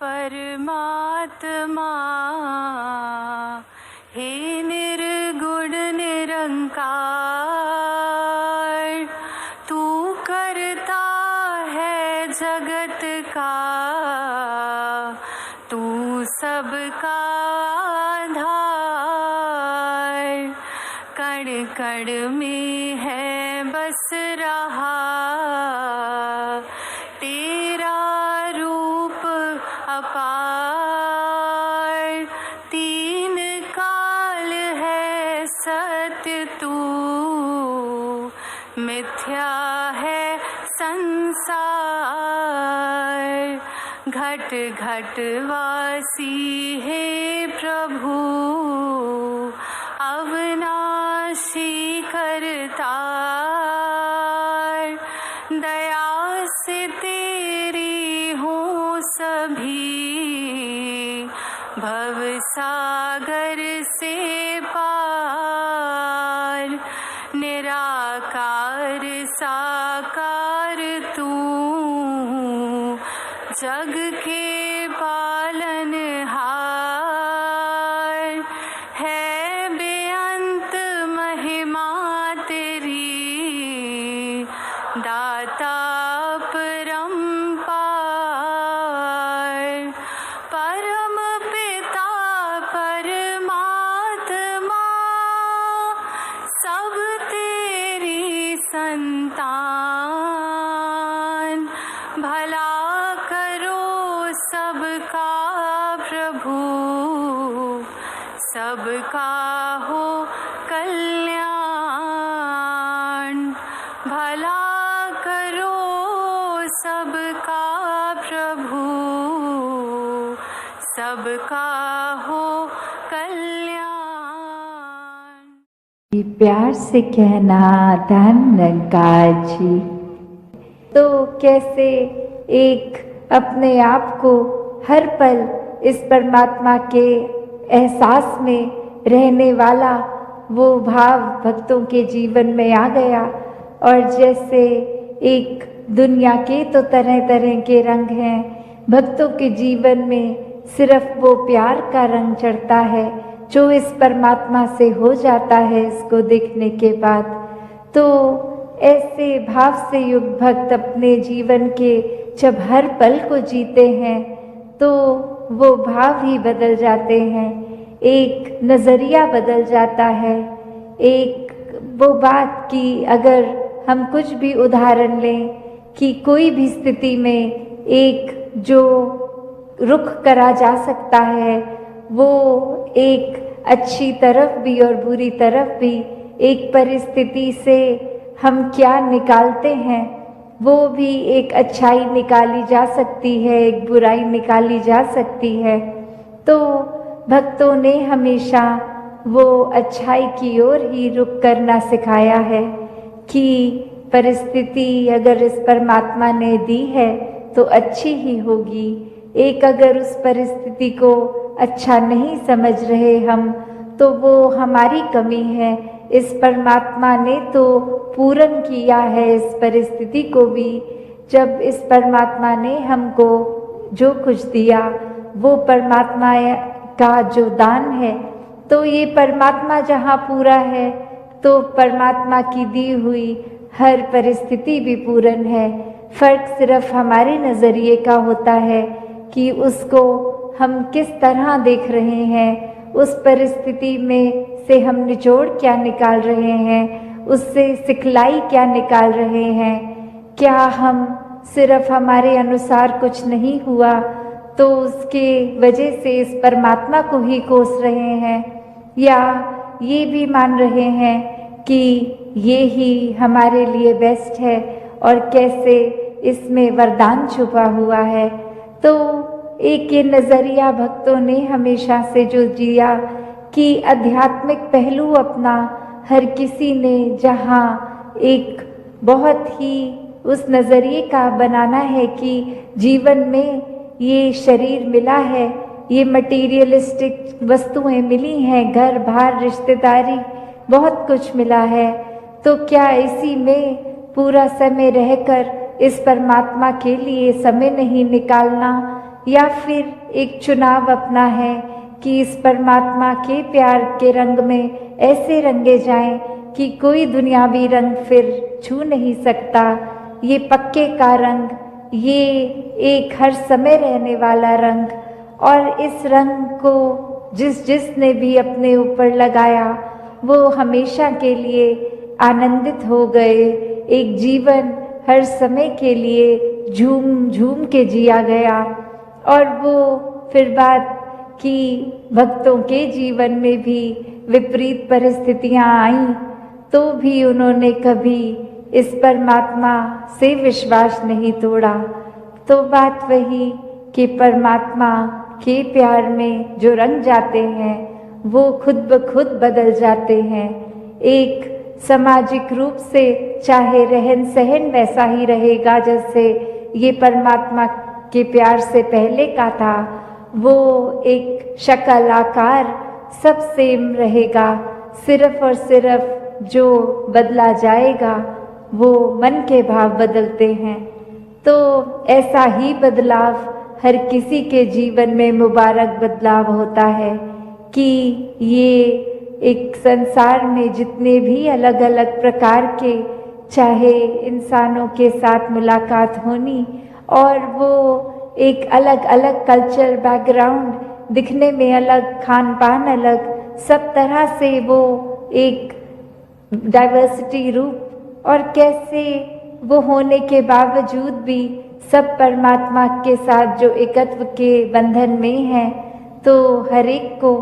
परमात्मा हे निर्गुण निरंकार, तू करता है जगत का, तू सबका आधार। कण कण में है बस रहा तेरा रूप अपार। तीन काल है सत्य तू, मिथ्या है संसार। घट घट वासी हे प्रभु, अविनाशी करतार। दया से तेरी हूँ सभी, भव सागर से पार। निराकार साकार तू, जग के पालनहार। है बेअंत महिमा तेरी, दाता परम्पार। परम पिता परमात्मा, सब तेरी संतान। भला करो सबका प्रभु, सबका हो कल्याण। भला करो सबका प्रभु, सबका हो कल्याण। प्यार से कहना धन निरंकार जी। तो कैसे एक अपने आप को हर पल इस परमात्मा के एहसास में रहने वाला वो भाव भक्तों के जीवन में आ गया। और जैसे एक दुनिया के तो तरह तरह के रंग हैं, भक्तों के जीवन में सिर्फ वो प्यार का रंग चढ़ता है जो इस परमात्मा से हो जाता है इसको देखने के बाद। तो ऐसे भाव से युक्त भक्त अपने जीवन के जब हर पल को जीते हैं तो वो भाव ही बदल जाते हैं, एक नज़रिया बदल जाता है। एक वो बात कि अगर हम कुछ भी उदाहरण लें कि कोई भी स्थिति में एक जो रुख करा जा सकता है वो एक अच्छी तरफ भी और बुरी तरफ भी, एक परिस्थिति से हम क्या निकालते हैं वो भी एक अच्छाई निकाली जा सकती है, एक बुराई निकाली जा सकती है। तो भक्तों ने हमेशा वो अच्छाई की ओर ही रुख करना सिखाया है कि परिस्थिति अगर इस परमात्मा ने दी है तो अच्छी ही होगी। एक अगर उस परिस्थिति को अच्छा नहीं समझ रहे हम तो वो हमारी कमी है। इस परमात्मा ने तो पूर्ण किया है इस परिस्थिति को भी। जब इस परमात्मा ने हमको जो कुछ दिया वो परमात्मा का जो दान है, तो ये परमात्मा जहाँ पूरा है तो परमात्मा की दी हुई हर परिस्थिति भी पूर्ण है। फर्क सिर्फ हमारे नज़रिए का होता है कि उसको हम किस तरह देख रहे हैं, उस परिस्थिति में से हम निचोड़ क्या निकाल रहे हैं, उससे सिखलाई क्या निकाल रहे हैं। क्या हम सिर्फ हमारे अनुसार कुछ नहीं हुआ तो उसके वजह से इस परमात्मा को ही कोस रहे हैं, या ये भी मान रहे हैं कि ये ही हमारे लिए बेस्ट है और कैसे इसमें वरदान छुपा हुआ है। तो एक ये नज़रिया भक्तों ने हमेशा से जो जिया कि आध्यात्मिक पहलू अपना हर किसी ने जहाँ एक बहुत ही उस नज़रिए का बनाना है कि जीवन में ये शरीर मिला है, ये मटीरियलिस्टिक वस्तुएं मिली हैं, घर बार रिश्तेदारी बहुत कुछ मिला है, तो क्या इसी में पूरा समय रहकर इस परमात्मा के लिए समय नहीं निकालना, या फिर एक चुनाव अपना है कि इस परमात्मा के प्यार के रंग में ऐसे रंगे जाएं कि कोई दुनियावी रंग फिर छू नहीं सकता। ये पक्के का रंग, ये एक हर समय रहने वाला रंग, और इस रंग को जिसने भी अपने ऊपर लगाया वो हमेशा के लिए आनंदित हो गए। एक जीवन हर समय के लिए झूम झूम के जिया गया। और वो फिर बात कि भक्तों के जीवन में भी विपरीत परिस्थितियां आईं तो भी उन्होंने कभी इस परमात्मा से विश्वास नहीं तोड़ा। तो बात वही कि परमात्मा के प्यार में जो रंग जाते हैं वो खुद ब खुद बदल जाते हैं। एक सामाजिक रूप से चाहे रहन सहन वैसा ही रहेगा जैसे ये परमात्मा के प्यार से पहले का था, वो एक शक्ल आकार सब सेम रहेगा। सिर्फ और सिर्फ जो बदला जाएगा वो मन के भाव बदलते हैं। तो ऐसा ही बदलाव हर किसी के जीवन में मुबारक बदलाव होता है कि ये एक संसार में जितने भी अलग अलग प्रकार के चाहे इंसानों के साथ मुलाकात होनी और वो एक अलग अलग कल्चर बैकग्राउंड, दिखने में अलग, खान पान अलग, सब तरह से वो एक डाइवर्सिटी रूप, और कैसे वो होने के बावजूद भी सब परमात्मा के साथ जो एकत्व के बंधन में हैं, तो हर एक को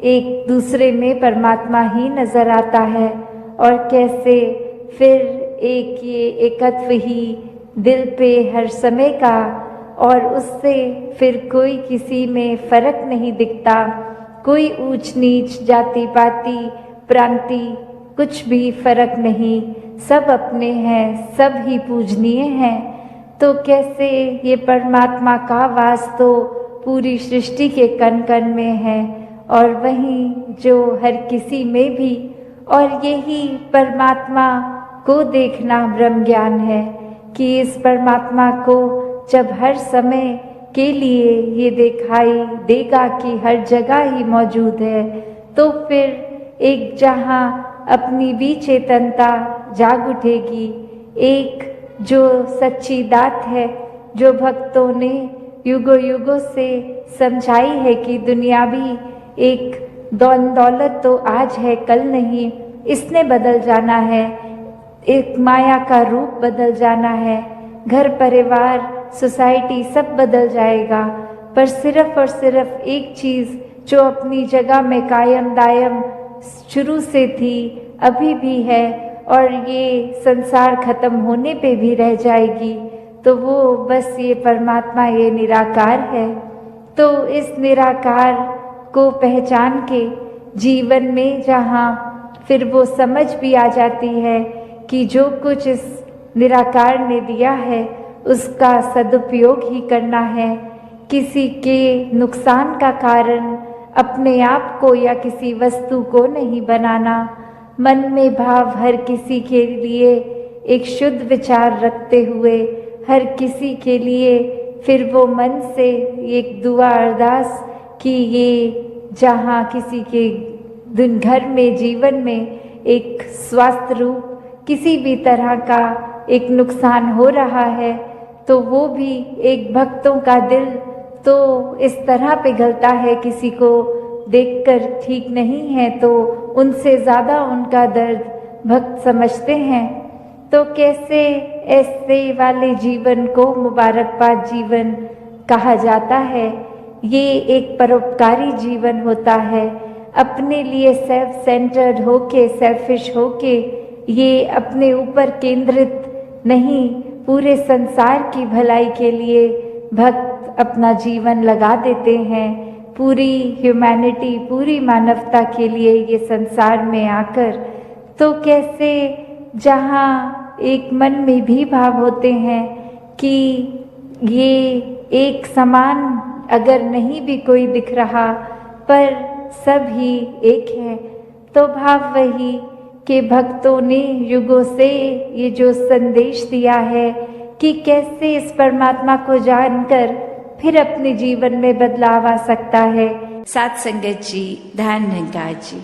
एक दूसरे में परमात्मा ही नजर आता है। और कैसे फिर एक ये एकत्व ही दिल पे हर समय का, और उससे फिर कोई किसी में फर्क नहीं दिखता, कोई ऊंच नीच, जाति पाति, प्रांति, कुछ भी फर्क नहीं, सब अपने हैं, सब ही पूजनीय हैं। तो कैसे ये परमात्मा का वास तो पूरी सृष्टि के कण कण में है, और वहीं जो हर किसी में भी, और यही परमात्मा को देखना ब्रह्म ज्ञान है कि इस परमात्मा को जब हर समय के लिए ये दिखाई देगा कि हर जगह ही मौजूद है, तो फिर एक जहाँ अपनी भी चेतनता जाग उठेगी। एक जो सच्ची दात है, जो भक्तों ने युगों युगों से समझाई है कि दुनिया भी एक दौलत तो आज है कल नहीं, इसने बदल जाना है, एक माया का रूप बदल जाना है, घर परिवार सोसाइटी सब बदल जाएगा, पर सिर्फ और सिर्फ एक चीज़ जो अपनी जगह में कायम दायम शुरू से थी, अभी भी है, और ये संसार खत्म होने पे भी रह जाएगी, तो वो बस ये परमात्मा, ये निराकार है। तो इस निराकार को पहचान के जीवन में जहाँ फिर वो समझ भी आ जाती है कि जो कुछ इस निराकार ने दिया है उसका सदुपयोग ही करना है, किसी के नुकसान का कारण अपने आप को या किसी वस्तु को नहीं बनाना, मन में भाव हर किसी के लिए एक शुद्ध विचार रखते हुए हर किसी के लिए फिर वो मन से एक दुआ अरदास कि ये जहाँ किसी के दिन घर में जीवन में एक स्वास्थ्य रूप किसी भी तरह का एक नुकसान हो रहा है, तो वो भी एक भक्तों का दिल तो इस तरह पिघलता है, किसी को देखकर ठीक नहीं है तो उनसे ज़्यादा उनका दर्द भक्त समझते हैं। तो कैसे ऐसे वाले जीवन को मुबारकबाद जीवन कहा जाता है। ये एक परोपकारी जीवन होता है, अपने लिए सेल्फ सेंटर्ड होके, सेल्फिश होके, ये अपने ऊपर केंद्रित नहीं, पूरे संसार की भलाई के लिए भक्त अपना जीवन लगा देते हैं, पूरी ह्यूमैनिटी, पूरी मानवता के लिए ये संसार में आकर। तो कैसे जहाँ एक मन में भी भाव होते हैं कि ये एक समान अगर नहीं भी कोई दिख रहा पर सब ही एक है, तो भाव वही कि भक्तों ने युगों से ये जो संदेश दिया है कि कैसे इस परमात्मा को जानकर फिर अपने जीवन में बदलाव आ सकता है। साथ संगत जी, धन निरंकार जी।